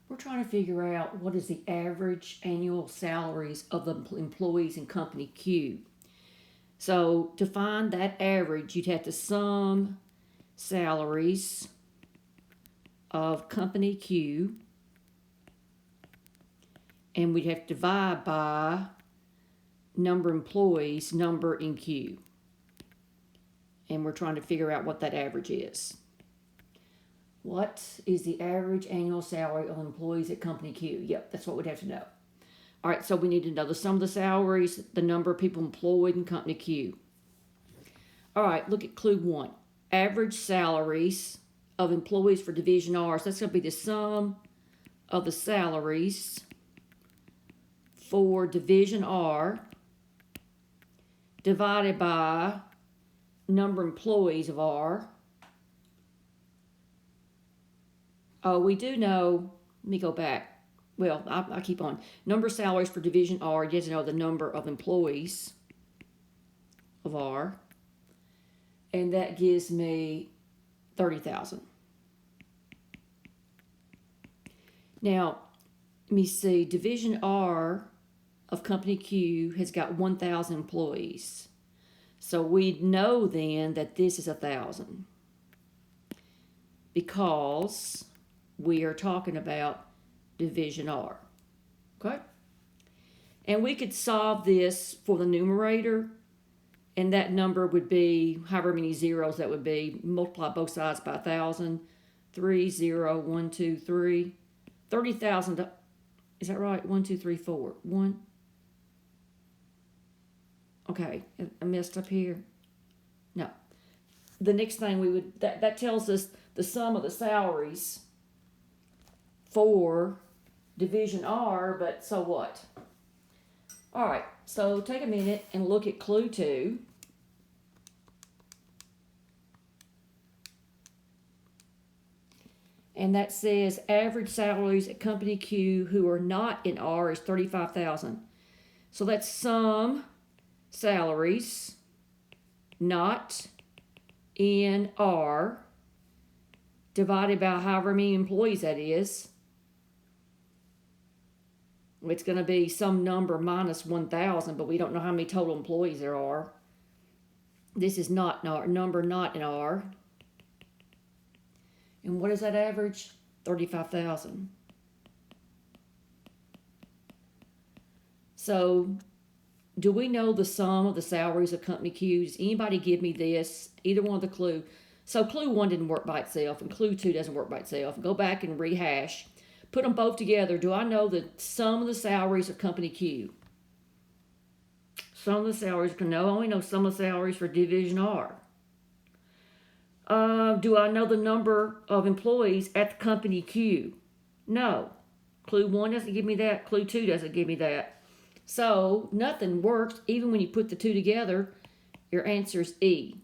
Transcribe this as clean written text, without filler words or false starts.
We're trying to figure out what is the average annual salaries of the employees in company Q. So to find that average, you'd have to sum salaries of company Q, and we'd have to divide by number of employees, number in Q. And we're trying to figure out what that average is. What is the average annual salary of employees at company Q? Yep, that's what we'd have to know. All right, so we need to know the sum of the salaries, the number of people employed in company Q. All right, look at clue 1. Average salaries of employees for division R. So that's going to be the sum of the salaries for division R divided by number of employees of R. Oh, we do know, let me go back. Well, I keep on. Number of salaries for division R, you have to know the number of employees of R. And that gives me 30,000. Now, let me see. Division R of company Q has got 1,000 employees. So we know then that this is 1,000 because we are talking about division R. Okay? And we could solve this for the numerator, and that number would be however many zeros that would be. Multiply both sides by 1,000. 3, 0, 1, 2, 3. 30,000. Is that right? 1, 2, 3, 4. 1. Okay, I messed up here. No. The next thing we would, that tells us the sum of the salaries for division R, but so what? All right, so take a minute and look at clue 2. And that says average salaries at company Q who are not in R is 35,000. So that's sum salaries not in R divided by however many employees that is. It's going to be some number minus 1,000, but we don't know how many total employees there are. This is not in R, number not in R. And what is that average? 35,000. So, do we know the sum of the salaries of company Q? Does anybody give me this? Either one of the clue. So clue 1 didn't work by itself, and clue 2 doesn't work by itself. Go back and rehash. Put them both together. Do I know the sum of the salaries of company Q? Sum of the salaries. No, I only know sum of the salaries for division R. Do I know the number of employees at the company Q? No. Clue 1 doesn't give me that. Clue 2 doesn't give me that. So nothing works. Even when you put the two together, your answer is E.